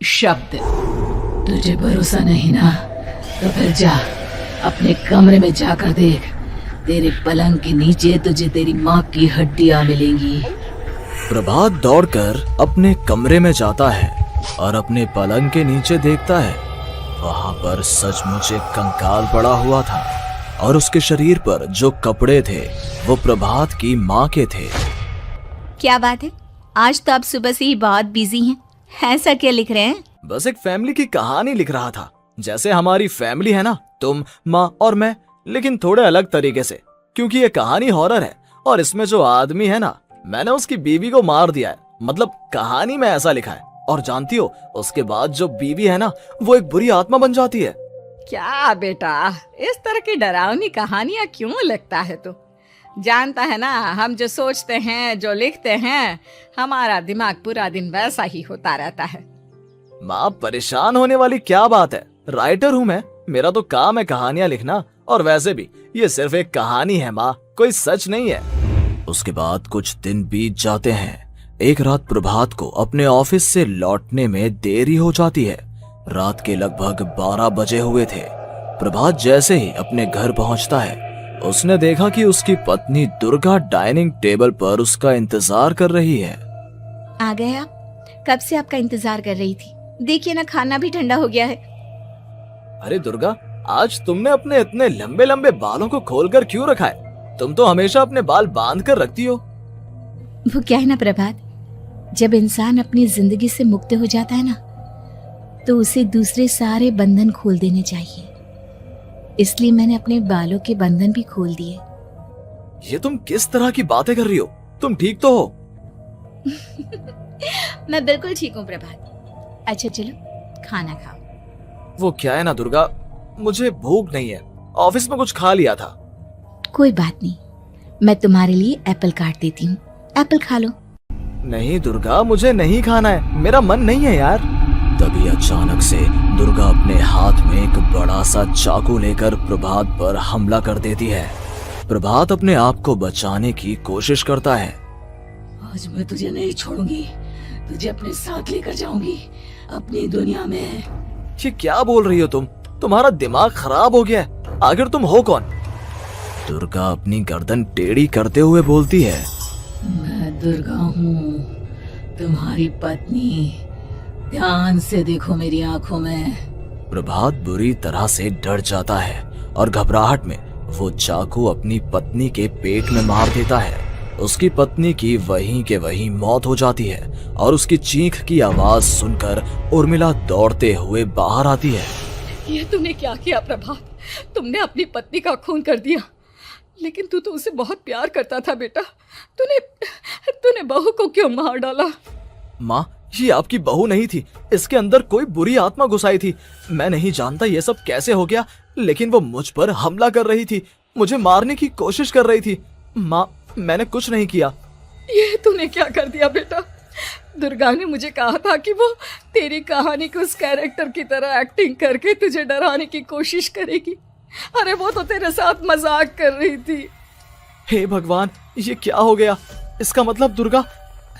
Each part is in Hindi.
शब्द। तुझे भरोसा नहीं ना, तो फिर जा अपने कमरे में जाकर देख। तेरे पलंग के नीचे तुझे तेरी माँ की हड्डियां मिलेंगी। प्रभात दौड़कर अपने कमरे में जाता है और अपने पलंग के नीचे देखता है। वहां पर सचमुच एक कंकाल पड़ा हुआ था और उसके शरीर पर जो कपड़े थे वो प्रभात की माँ के थे। क्या बात है, आज तो आप सुबह से ही बहुत बिजी हैं। ऐसा क्या लिख रहे हैं? बस एक फैमिली की कहानी लिख रहा था। जैसे हमारी फैमिली है ना, तुम, माँ और मैं, लेकिन थोड़े अलग तरीके से। क्योंकि ये कहानी हॉरर है और इसमें जो आदमी है ना, मैंने उसकी बीवी को मार दिया है। मतलब कहानी में ऐसा लिखा है। और जानती हो, उसके बाद जो बीवी है ना, वो एक बुरी आत्मा बन जाती है। क्या बेटा, इस तरह की डरावनी कहानियां क्यों लिखता है तू? जानता है ना, हम जो सोचते हैं, जो लिखते हैं, हमारा दिमाग पूरा दिन वैसा ही होता रहता है। माँ, परेशान होने वाली क्या बात है? राइटर हूँ मैं, मेरा तो काम है कहानियां लिखना। और वैसे भी ये सिर्फ एक कहानी है माँ, कोई सच नहीं है। उसके बाद कुछ दिन बीत जाते हैं। एक रात प्रभात को अपने ऑफिस से लौटने में देरी हो जाती है। रात के लगभग 12 बजे हुए थे। प्रभात जैसे ही अपने घर पहुंचता है, उसने देखा कि उसकी पत्नी दुर्गा डाइनिंग टेबल पर उसका इंतजार कर रही है। आ गए आप? कब से आपका इंतजार कर रही थी। देखिए ना, खाना भी ठंडा हो गया है। अरे दुर्गा, आज तुमने अपने इतने लंबे लंबे बालों को खोलकर क्यों रखा है? तुम तो हमेशा अपने बाल बांध कर रखती हो। वो क्या है ना प्रभात, जब इंसान अपनी जिंदगी से मुक्त हो जाता है ना, तो उसे दूसरे सारे बंधन खोल देने चाहिए। इसलिए मैंने अपने बालों के बंधन भी खोल दिए। ये तुम किस तरह की बातें कर रही हो? तुम ठीक तो हो? मैं बिल्कुल ठीक हूँ प्रभात। अच्छा चलो खाना खाओ। वो क्या है ना दुर्गा, मुझे भूख नहीं है। ऑफिस में कुछ खा लिया था। कोई बात नहीं, मैं तुम्हारे लिए एप्पल काट देती हूँ, एप्पल खा लो। नहीं दुर्गा, मुझे नहीं खाना है, मेरा मन नहीं है यार। तभी अचानक से दुर्गा अपने हाथ में एक बड़ा सा चाकू लेकर प्रभात पर हमला कर देती है। प्रभात अपने आप को बचाने की कोशिश करता है। आज मैं तुझे नहीं छोड़ूंगी, तुझे अपने साथ लेकर जाऊंगी अपनी दुनिया में। ये क्या बोल रही हो तुम? तुम्हारा दिमाग खराब हो गया है। आखिर तुम हो कौन? दुर्गा अपनी गर्दन टेढ़ी करते हुए बोलती है। मैं दुर्गा हूँ, तुम्हारी पत्नी। ध्यान से देखो मेरी आंखों में। प्रभात बुरी तरह से डर जाता है और घबराहट में वो चाकू अपनी पत्नी के पेट में मार देता है। उसकी पत्नी की वहीं के वहीं मौत हो जाती है और उसकी चीख की आवाज सुनकर उर्मिला दौड़ते हुए बाहर आती है। ये तूने क्या किया प्रभात? तुमने अपनी पत्नी का खून कर दिया। लेकिन तू तो उसे बहुत प्यार करता था बेटा। तूने बहू को क्यों मार डाला? माँ, ये आपकी बहू नहीं थी, इसके अंदर कोई बुरी आत्मा घुसाई थी। मैं नहीं जानता ये सब कैसे हो गया, लेकिन वो मुझ पर हमला कर रही थी, मुझे मारने की कोशिश कर रही थी। माँ, मैंने कुछ नहीं किया। ये तूने क्या कर दिया बेटा? दुर्गा ने मुझे कहा था कि वो तेरी कहानी को उस कैरेक्टर की तरह एक्टिंग करके तुझे डराने की कोशिश करेगी। अरे वो तो तेरे साथ मजाक कर रही थी। हे भगवान, ये क्या हो गया? इसका मतलब दुर्गा।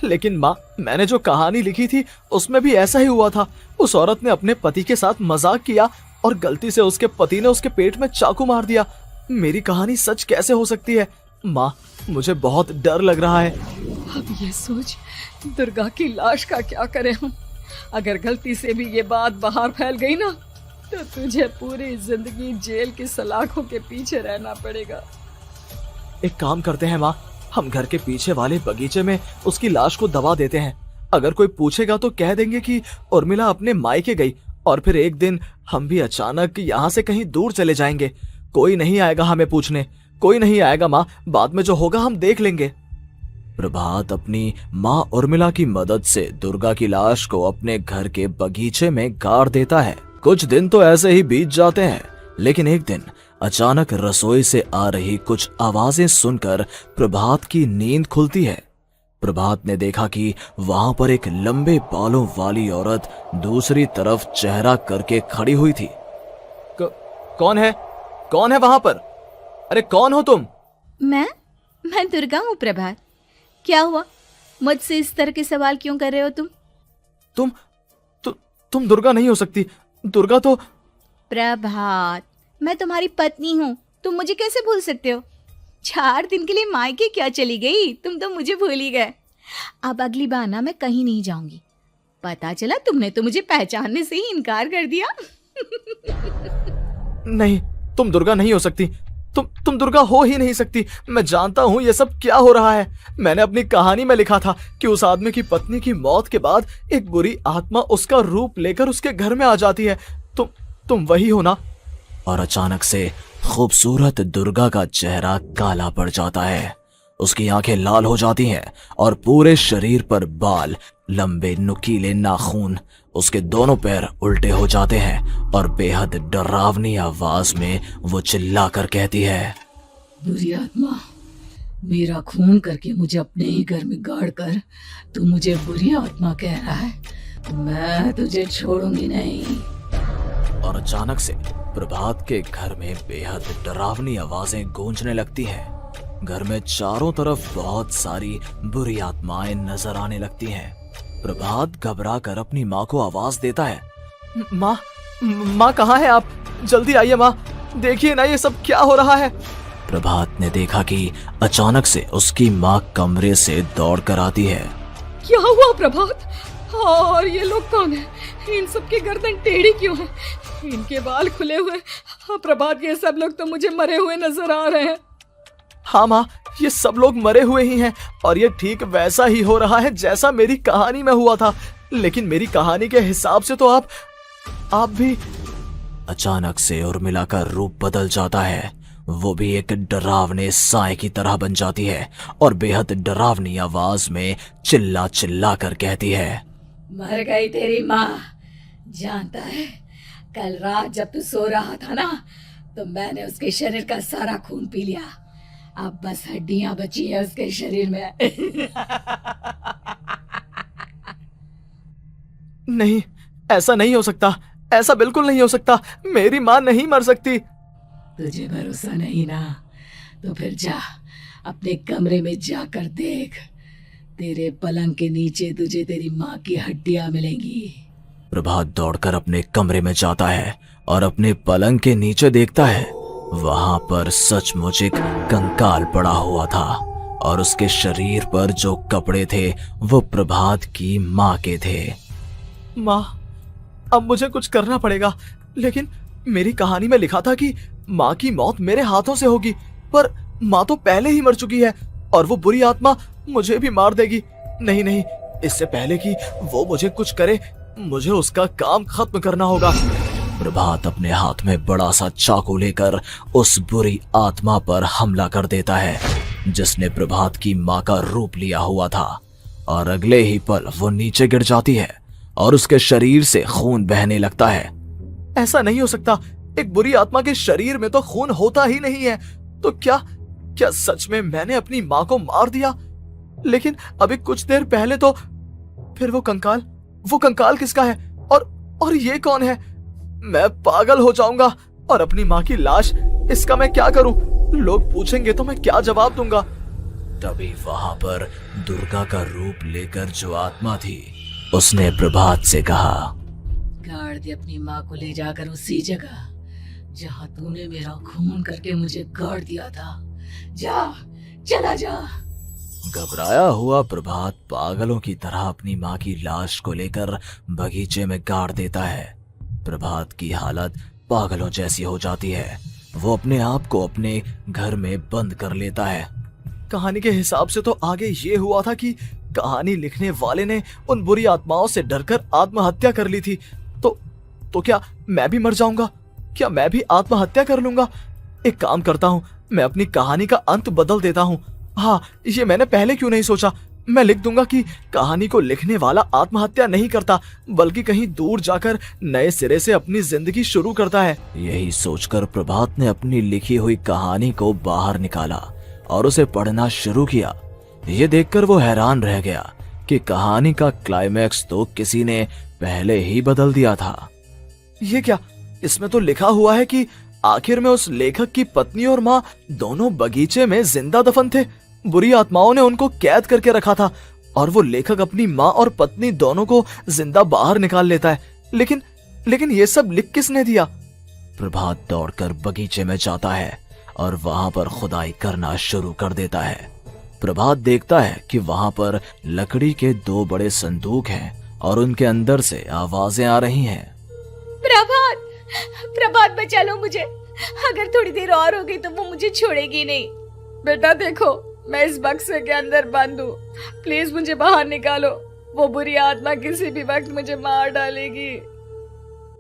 लेकिन माँ, मैंने जो कहानी लिखी थी उसमें भी ऐसा ही हुआ था। उस औरत ने अपने पति के साथ मजाक किया और गलती से उसके पति ने उसके पेट में चाकू मार दिया। मेरी कहानी सच कैसे हो सकती है? माँ, मुझे बहुत डर लग रहा है। अब ये सोच, दुर्गा की लाश का क्या करें हम? अगर गलती से भी ये बात बाहर फैल गई ना, तो तुझे पूरी जिंदगी जेल की सलाखों के पीछे रहना पड़ेगा। एक काम करते हैं माँ, हम घर के पीछे वाले बगीचे में उसकी लाश को दबा देते हैं। अगर कोई पूछेगा तो कह देंगे कि उर्मिला अपने मायके गई और फिर एक दिन हम भी अचानक यहाँ से कहीं दूर चले जाएंगे। कोई नहीं आएगा हमें पूछने, कोई नहीं आएगा माँ, बाद में जो होगा हम देख लेंगे। प्रभात अपनी माँ उर्मिला की मदद से दुर्गा की लाश को अपने घर के बगीचे में गाड़ देता है। कुछ दिन तो ऐसे ही बीत जाते हैं, लेकिन एक दिन अचानक रसोई से आ रही कुछ आवाजें सुनकर प्रभात की नींद खुलती है। प्रभात ने देखा कि वहां पर एक लंबे बालों वाली औरत दूसरी तरफ चेहरा करके खड़ी हुई थी। कौन है? कौन है वहां पर? अरे कौन हो तुम? मैं दुर्गा हूँ प्रभात। क्या हुआ? मुझसे इस तरह के सवाल क्यों कर रहे हो तुम? तुम दुर्गा नहीं हो सकती। दुर्गा तो प्रभात, मैं तुम्हारी पत्नी हूँ, तुम मुझे कैसे भूल सकते हो? 4 दिन के लिए मायके क्या चली गई, तुम तो मुझे भूल ही गए। अब अगली बार ना मैं कहीं नहीं जाऊंगी। पता चला तुमने तो मुझे पहचानने से ही इनकार कर दिया। नहीं, तुम दुर्गा नहीं हो सकती। तुम दुर्गा हो ही नहीं सकती। मैं जानता हूँ ये सब क्या हो रहा है। मैंने अपनी कहानी में लिखा था कि उस आदमी की पत्नी की मौत के बाद एक बुरी आत्मा उसका रूप लेकर उसके घर में आ जाती है। तुम वही हो ना? और अचानक से खूबसूरत दुर्गा का चेहरा काला पड़ जाता है। उसकी आंखें लाल हो जाती हैं और पूरे शरीर पर बाल, लंबे नुकीले नाखून, उसके दोनों पैर उल्टे हो जाते हैं और बेहद डरावनी आवाज में वो चिल्लाकर कहती है, बुरी आत्मा, मेरा खून करके मुझे अपने ही घर में गाड़ कर तू मुझे बुरी आत्मा कह रहा है? मैं तुझे छोड़ूंगी नहीं। और अचानक से प्रभात के घर में बेहद डरावनी आवाजें गूंजने लगती हैं। घर में चारों तरफ बहुत सारी बुरी आत्माएं नजर आने लगती हैं। प्रभात घबरा कर अपनी माँ को आवाज देता है, माँ कहाँ है आप? जल्दी आइए माँ, देखिए ना ये सब क्या हो रहा है। प्रभात ने देखा कि अचानक से उसकी माँ कमरे से दौड़ कर आती है। क्या हुआ प्रभात? और ये लोग कौन है? इन सब की गर्दन टेढ़ी क्यों है? इनके बाल खुले हुए। हाँ प्रभात, ये सब लोग तो मुझे मरे हुए नजर आ रहे हैं। हाँ माँ, ये सब लोग मरे हुए ही हैं और ये ठीक वैसा ही हो रहा है जैसा मेरी कहानी में हुआ था। लेकिन मेरी कहानी के हिसाब से तो आप भी। अचानक से उर्मिला का रूप बदल जाता है। वो भी एक डरावने साए की तरह बन जाती है और बेहद डरावनी आवाज में चिल्ला चिल्ला कर कहती है, मर गई तेरी माँ। जानता है, कल रात जब तू सो रहा था ना, तो मैंने उसके शरीर का सारा खून पी लिया। अब बस हड्डियां बची है उसके शरीर में। नहीं, ऐसा नहीं हो सकता, ऐसा बिल्कुल नहीं हो सकता। मेरी माँ नहीं मर सकती। तुझे भरोसा नहीं ना? तो फिर जा, अपने कमरे में जाकर देख। तेरे पलंग के नीचे तुझे तेरी माँ की हड्डियां मिलेंगी। प्रभात दौड़कर अपने कमरे में जाता है और अपने पलंग के नीचे देखता है। वहां पर सचमुच एक कंकाल पड़ा हुआ था और उसके शरीर पर जो कपड़े थे वो प्रभात की माँ के थे। माँ, अब मुझे कुछ करना पड़ेगा। लेकिन मेरी कहानी में लिखा था कि माँ की मौत मेरे हाथों से होगी, पर माँ तो पहले ही मर चुकी है और वो बुरी आत्मा मुझे भी मार देगी। नहीं, इससे पहले कि वो मुझे कुछ करे, मुझे उसका काम खत्म करना होगा। प्रभात अपने हाथ में बड़ा सा चाकू लेकर उस बुरी आत्मा पर हमला कर देता है जिसने प्रभात की माँ का रूप लिया हुआ था, और अगले ही पल वो नीचे गिर जाती है और उसके शरीर से खून बहने लगता है। ऐसा नहीं हो सकता, एक बुरी आत्मा के शरीर में तो खून होता ही नहीं है। तो क्या सच में मैंने अपनी माँ को मार दिया? लेकिन अभी कुछ देर पहले तो फिर वो कंकाल किसका है? और ये कौन है? मैं पागल हो जाऊंगा। और अपनी माँ की लाश, इसका मैं क्या करूं? लोग पूछेंगे तो मैं क्या जवाब दूंगा? तभी वहां पर दुर्गा का रूप लेकर जो आत्मा थी उसने प्रभात से कहा, गाड़ दे अपनी माँ को ले जाकर उसी जगह जहाँ तूने मेरा खून करके मुझे गाड़ दिया था। जा, चला जा। घबराया हुआ प्रभात पागलों की तरह अपनी माँ की लाश को लेकर बगीचे में गाड़ देता है। प्रभात की हालत पागलों जैसी हो जाती है। वो अपने आप को अपने घर में बंद कर लेता है। कहानी के हिसाब से तो आगे ये हुआ था कि कहानी लिखने वाले ने उन बुरी आत्माओं से डरकर आत्महत्या कर ली थी। तो क्या मैं भी मर जाऊंगा? क्या मैं भी आत्महत्या कर लूंगा? एक काम करता हूँ, मैं अपनी कहानी का अंत बदल देता हूँ। हाँ, ये मैंने पहले क्यों नहीं सोचा। मैं लिख दूंगा कि कहानी को लिखने वाला आत्महत्या नहीं करता, बल्कि कहीं दूर जाकर नए सिरे से अपनी जिंदगी शुरू करता है। यही सोचकर प्रभात ने अपनी लिखी हुई कहानी को बाहर निकाला और उसे पढ़ना शुरू किया। ये देखकर वो हैरान रह गया कि कहानी का क्लाइमैक्स तो किसी ने पहले ही बदल दिया था। ये क्या? इसमें तो लिखा हुआ है कि आखिर में उस लेखक की पत्नी और माँ दोनों बगीचे में जिंदा दफन थे। बुरी आत्माओं ने उनको कैद करके रखा था और वो लेखक अपनी माँ और पत्नी दोनों को जिंदा बाहर निकाल लेता है। लेकिन लेकिन ये सब लिख किसने दिया? प्रभात दौड़कर बगीचे में जाता है और वहां पर खुदाई करना शुरू कर देता है। प्रभात देखता है कि वहां पर लकड़ी के 2 बड़े संदूक हैं और उनके अंदर से आवाजें आ रही हैं। प्रभात, प्रभात बचा लो मुझे, अगर थोड़ी देर और हो गई तो वो मुझे छोड़ेगी नहीं। बेटा देखो, मैं इस बक्से के अंदर बंद हूँ, प्लीज मुझे बाहर निकालो, वो बुरी आत्मा किसी भी वक्त मुझे मार डालेगी।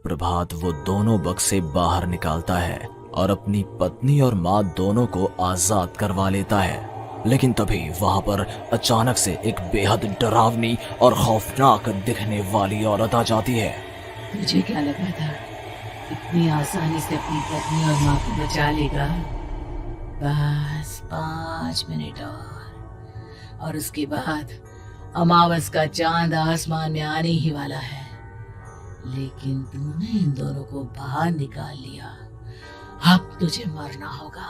प्रभात वो दोनों बक्से बाहर निकालता है और अपनी पत्नी और माँ दोनों को आजाद करवा लेता है। लेकिन तभी वहां पर अचानक से एक बेहद डरावनी और खौफनाक दिखने वाली औरत आ जाती है। तुझे क्या लगा था इतनी आसानी से अपनी पत्नी और माँ को बचा लेगा? बस 5 मिनट और उसके बाद अमावस का चांद आसमान में आने ही वाला है। लेकिन तूने इन दोनों को बाहर निकाल लिया, अब तुझे मरना होगा।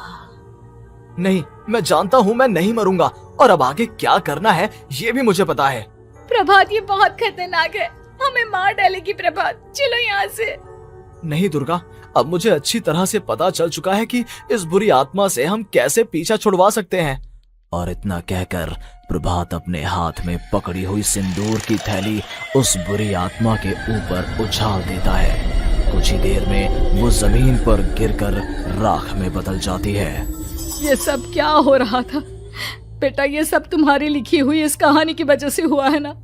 नहीं, मैं जानता हूँ मैं नहीं मरूंगा, और अब आगे क्या करना है ये भी मुझे पता है। प्रभात, ये बहुत खतरनाक है, हमें मार डालेगी। प्रभात, चलो यहाँ से। नहीं दुर्गा, अब मुझे अच्छी तरह से पता चल चुका है कि इस बुरी आत्मा से हम कैसे पीछा छुड़वा सकते हैं। और इतना कहकर प्रभात अपने हाथ में पकड़ी हुई सिंदूर की थैली उस बुरी आत्मा के ऊपर उछाल देता है। कुछ ही देर में वो जमीन पर गिरकर राख में बदल जाती है। ये सब क्या हो रहा था बेटा? ये सब तुम्हारी लिखी हुई इस कहानी की वजह से हुआ है ना?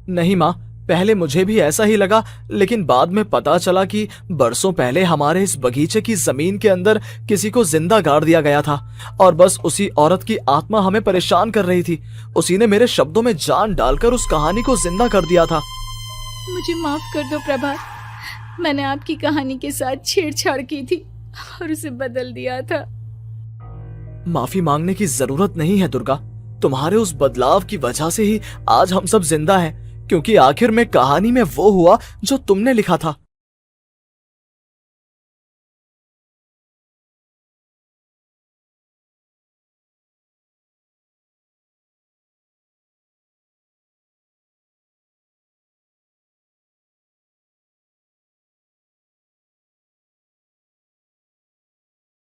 नहीं माँ, पहले मुझे भी ऐसा ही लगा, लेकिन बाद में पता चला कि बरसों पहले हमारे इस बगीचे की जमीन के अंदर किसी को जिंदा गाड़ दिया गया था और बस उसी औरत की आत्मा हमें परेशान कर रही थी। उसी ने मेरे शब्दों में जान डालकर उस कहानी को जिंदा कर दिया था। मुझे माफ कर दो प्रभात, मैंने आपकी कहानी के साथ छेड़छाड़ की थी और उसे बदल दिया था। माफी मांगने की जरूरत नहीं है दुर्गा, तुम्हारे उस बदलाव की वजह से ही आज हम सब जिंदा हैं, क्योंकि आखिर में कहानी में वो हुआ जो तुमने लिखा था।